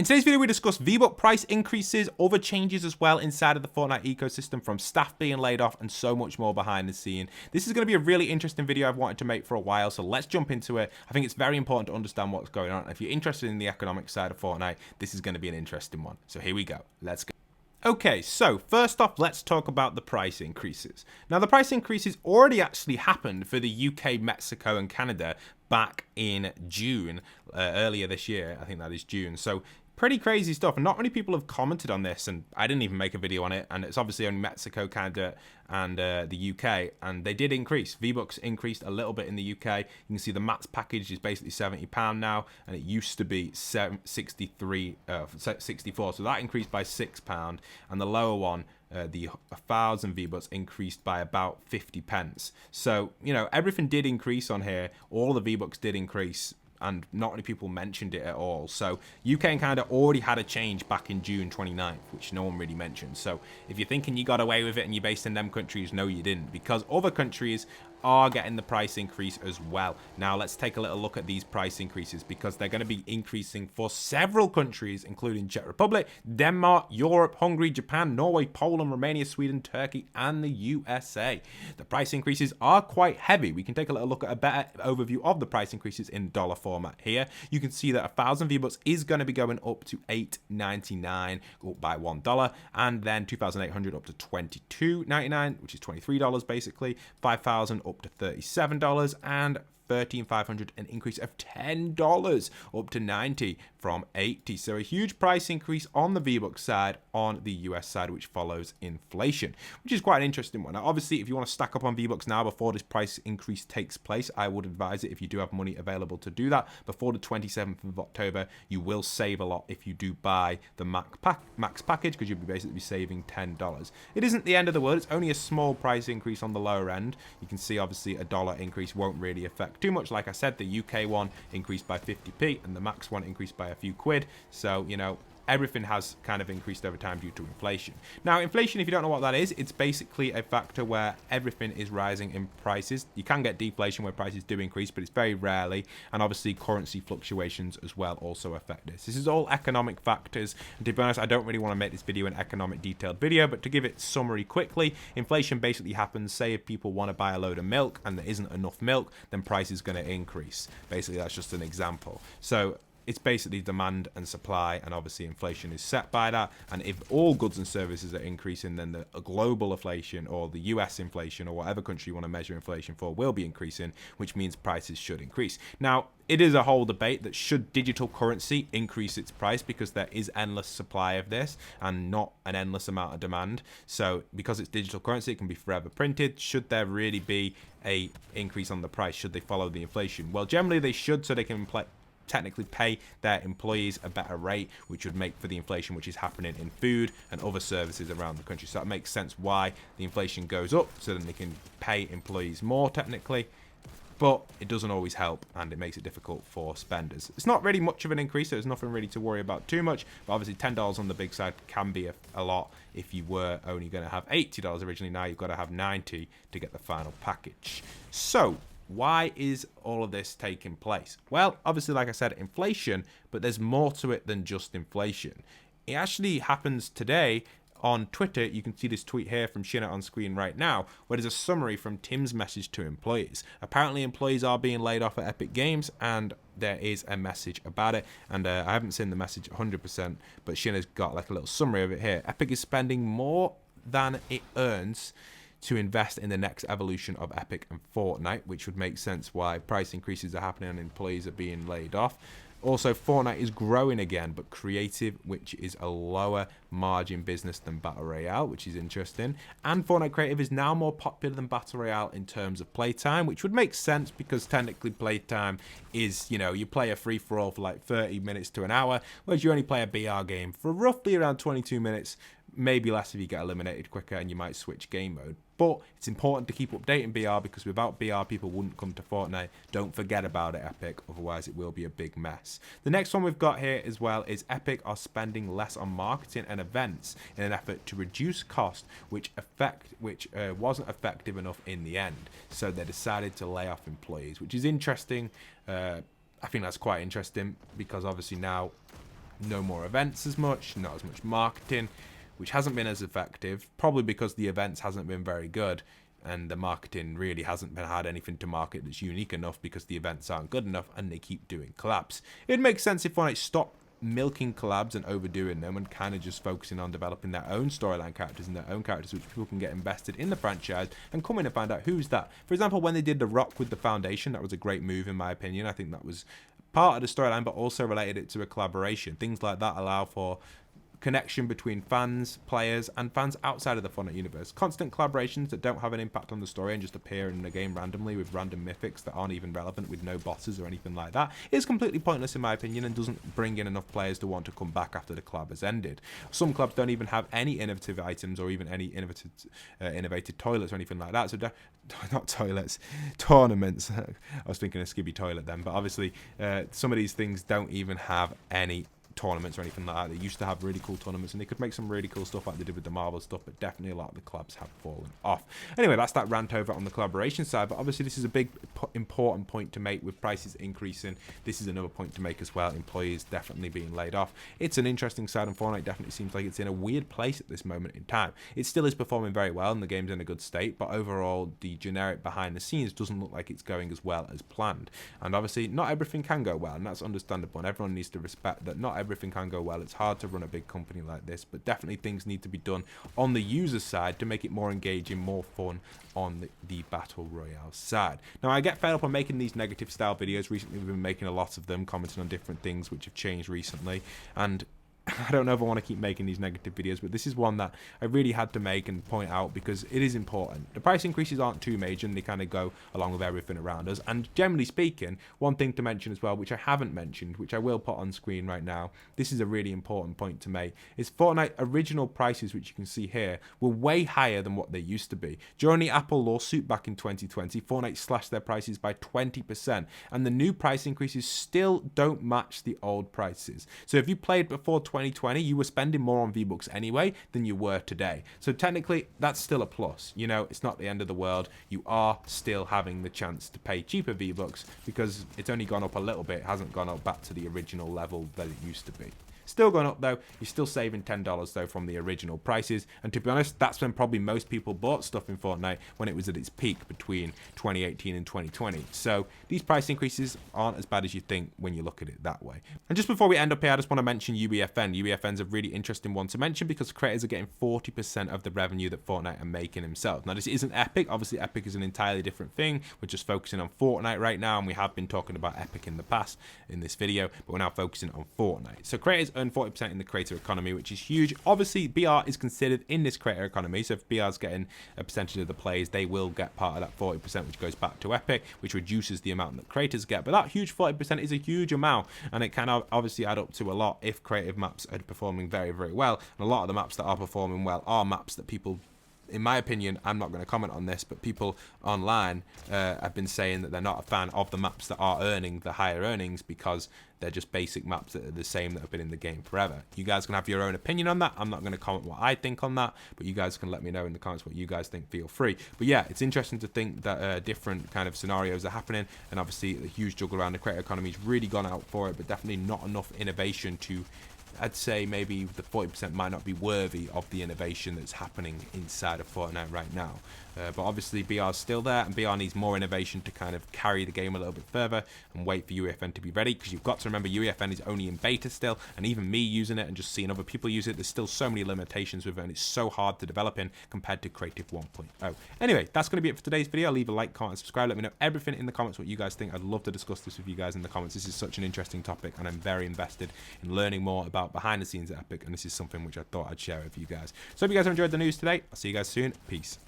In today's video, we discuss V-Buck price increases, other changes as well inside of the Fortnite ecosystem, from staff being laid off and so much more behind the scene. This is going to be a really interesting video I've wanted to make for a while, so let's jump into it. I think it's very important to understand what's going on. If you're interested in the economic side of Fortnite, this is going to be an interesting one. So here we go. Let's go. Okay, so first off, let's talk about the price increases. Now, the price increases already actually happened for the UK, Mexico, and Canada back in June, earlier this year. I think that is June. So pretty crazy stuff, and not many people have commented on this, and I didn't even make a video on it, and it's obviously only Mexico, Canada, and the UK, and they did increase. V-Bucks increased a little bit in the UK. You can see the max package is basically £70 now, and it used to be 64, so that increased by £6, and the lower one, the 1,000 V-Bucks, increased by about 50 pence. So, you know, everything did increase on here. All the V-Bucks did increase, and not many people mentioned it at all. So UK and Canada already had a change back in June 29th, which no one really mentioned. So if you're thinking you got away with it and you're based in them countries, no you didn't, because other countries are getting the price increase as well. Now let's take a little look at these price increases, because they're going to be increasing for several countries, including Czech Republic, Denmark, Europe, Hungary, Japan, Norway, Poland, Romania, Sweden, Turkey, and the USA. The price increases are quite heavy. We can take a little look at a better overview of the price increases in dollar format here. You can see that 1,000 V-Bucks is going to be going up to $8.99, up by $1, and then 2,800 up to $22.99, which is $23 basically. 5,000 up to $37, and 13,500, an increase of $10 up to 90 from 80. So a huge price increase on the V-Bucks side, on the US side, which follows inflation, which is quite an interesting one. Now, obviously, if you want to stack up on V-Bucks now before this price increase takes place, I would advise it if you do have money available to do that before the 27th of October. You will save a lot if you do buy the max package, because you'll be basically saving $10. It isn't the end of the world. It's only a small price increase on the lower end. You can see obviously a dollar increase won't really affect too much. Like I said, the UK one increased by 50p and the max one increased by a few quid. So, you know, everything has kind of increased over time due to inflation. Now, inflation, if you don't know what that is, it's basically a factor where everything is rising in prices. You can get deflation where prices do increase, but it's very rarely. And obviously, currency fluctuations as well also affect this. This is all economic factors. And to be honest, I don't really want to make this video an economic detailed video, but to give it summary quickly, inflation basically happens, say if people want to buy a load of milk and there isn't enough milk, then price is going to increase. Basically, that's just an example. So it's basically demand and supply, and obviously inflation is set by that. And if all goods and services are increasing, then the global inflation, or the US inflation, or whatever country you want to measure inflation for, will be increasing, which means prices should increase. Now, it is a whole debate that should digital currency increase its price, because there is endless supply of this and not an endless amount of demand. So because it's digital currency, it can be forever printed. Should there really be a increase on the price? Should they follow the inflation? Well, generally they should, so they can technically pay their employees a better rate, which would make for the inflation which is happening in food and other services around the country. So that makes sense why the inflation goes up, so then they can pay employees more technically. But it doesn't always help, and it makes it difficult for spenders. It's not really much of an increase, so there's nothing really to worry about too much. But obviously $10 on the big side can be a lot if you were only going to have $80 originally. Now you've got to have $90 to get the final package. So why is all of this taking place? Well, obviously, like I said, inflation, but there's more to it than just inflation. It actually happens today on Twitter. You can see this tweet here from Shinna on screen right now, where there's a summary from Tim's message to employees. Apparently, employees are being laid off at Epic Games, and there is a message about it. And I haven't seen the message 100%, but Shinna's got like a little summary of it here. Epic is spending more than it earns to invest in the next evolution of Epic and Fortnite, which would make sense why price increases are happening and employees are being laid off. Also, Fortnite is growing again, but creative, which is a lower margin business than Battle Royale, which is interesting. And Fortnite creative is now more popular than Battle Royale in terms of playtime, which would make sense because technically playtime is, you know, you play a free-for-all for like 30 minutes to an hour, whereas you only play a BR game for roughly around 22 minutes, maybe less if you get eliminated quicker and you might switch game mode. But it's important to keep updating BR, because without BR, people wouldn't come to Fortnite. Don't forget about it, Epic, otherwise it will be a big mess. The next one we've got here as well is Epic are spending less on marketing and events in an effort to reduce cost, which wasn't effective enough in the end. So they decided to lay off employees, which is interesting. I think that's quite interesting, because obviously now no more events as much, not as much marketing, which hasn't been as effective, probably because the events hasn't been very good, and the marketing really hasn't had anything to market that's unique enough because the events aren't good enough and they keep doing collabs. It makes sense if Fortnite stopped milking collabs and overdoing them and kind of just focusing on developing their own storyline characters and their own characters which people can get invested in the franchise and come in and find out who's that. For example, when they did the Rock with the Foundation, that was a great move in my opinion. I think that was part of the storyline but also related it to a collaboration. Things like that allow for connection between fans, players, and fans outside of the Fortnite universe. Constant collaborations that don't have an impact on the story and just appear in the game randomly with random mythics that aren't even relevant with no bosses or anything like that is completely pointless in my opinion and doesn't bring in enough players to want to come back after the collab has ended. Some clubs don't even have any innovative items or even any innovative toilets or anything like that. So not toilets, tournaments. I was thinking of Skibby Toilet then, but obviously some of these things don't even have any tournaments or anything like that. They used to have really cool tournaments and they could make some really cool stuff like they did with the Marvel stuff, but definitely a lot of the collabs have fallen off. Anyway, that's that rant over on the collaboration side, but obviously this is a big important point to make with prices increasing. This is another point to make as well, employees definitely being laid off. It's an interesting side and Fortnite definitely seems like it's in a weird place at this moment in time. It still is performing very well and the game's in a good state, but overall the generic behind the scenes doesn't look like it's going as well as planned. And obviously not everything can go well, and that's understandable, and everyone needs to respect that not everything can go well. It's hard to run a big company like this, but definitely things need to be done on the user side to make it more engaging, more fun on the battle royale side. Now I get fed up on making these negative style videos. Recently we've been making a lot of them, commenting on different things which have changed recently, and I don't know if I want to keep making these negative videos, but this is one that I really had to make and point out because it is important. The price increases aren't too major and they kind of go along with everything around us. And generally speaking, one thing to mention as well, which I haven't mentioned, which I will put on screen right now, this is a really important point to make, is Fortnite original prices, which you can see here, were way higher than what they used to be. During the Apple lawsuit back in 2020, Fortnite slashed their prices by 20%, and the new price increases still don't match the old prices. So if you played before 2020, you were spending more on V-Bucks anyway than you were today. So technically, that's still a plus. You know, it's not the end of the world. You are still having the chance to pay cheaper V-Bucks because it's only gone up a little bit. It hasn't gone up back to the original level that it used to be. Still going up though. You're still saving $10 though from the original prices, and to be honest, that's when probably most people bought stuff in Fortnite, when it was at its peak between 2018 and 2020. So these price increases aren't as bad as you think when you look at it that way. And just before we end up here, I just want to mention UEFN. UEFN's a really interesting one to mention because creators are getting 40% of the revenue that Fortnite are making themselves. Now this isn't Epic. Obviously Epic is an entirely different thing. We're just focusing on Fortnite right now, and we have been talking about Epic in the past in this video, but we're now focusing on Fortnite. So creators earn 40% in the creator economy, which is huge. Obviously BR is considered in this creator economy, so if BR's getting a percentage of the plays, they will get part of that 40%, which goes back to Epic, which reduces the amount that creators get. But that huge 40% is a huge amount, and it can obviously add up to a lot if creative maps are performing very, very well. And a lot of the maps that are performing well are maps that people, in my opinion, I'm not going to comment on this, but people online have been saying that they're not a fan of the maps that are earning the higher earnings because they're just basic maps that are the same that have been in the game forever. You guys can have your own opinion on that. I'm not going to comment what I think on that, but you guys can let me know in the comments what you guys think. Feel free. But yeah, it's interesting to think that different kind of scenarios are happening, and obviously the huge juggle around the creator economy has really gone out for it, but definitely not enough innovation to, I'd say maybe the 40% might not be worthy of the innovation that's happening inside of Fortnite right now. But obviously BR's still there, and BR needs more innovation to kind of carry the game a little bit further and wait for UEFN to be ready, because you've got to remember UEFN is only in beta still, and even me using it and just seeing other people use it, there's still so many limitations with it, and it's so hard to develop in compared to Creative 1.0. Anyway, that's going to be it for today's video. Leave a like, comment, and subscribe. Let me know everything in the comments what you guys think. I'd love to discuss this with you guys in the comments. This is such an interesting topic, and I'm very invested in learning more about behind the scenes at Epic, and this is something which I thought I'd share with you guys. So if you guys have enjoyed the news today, I'll see you guys soon. Peace.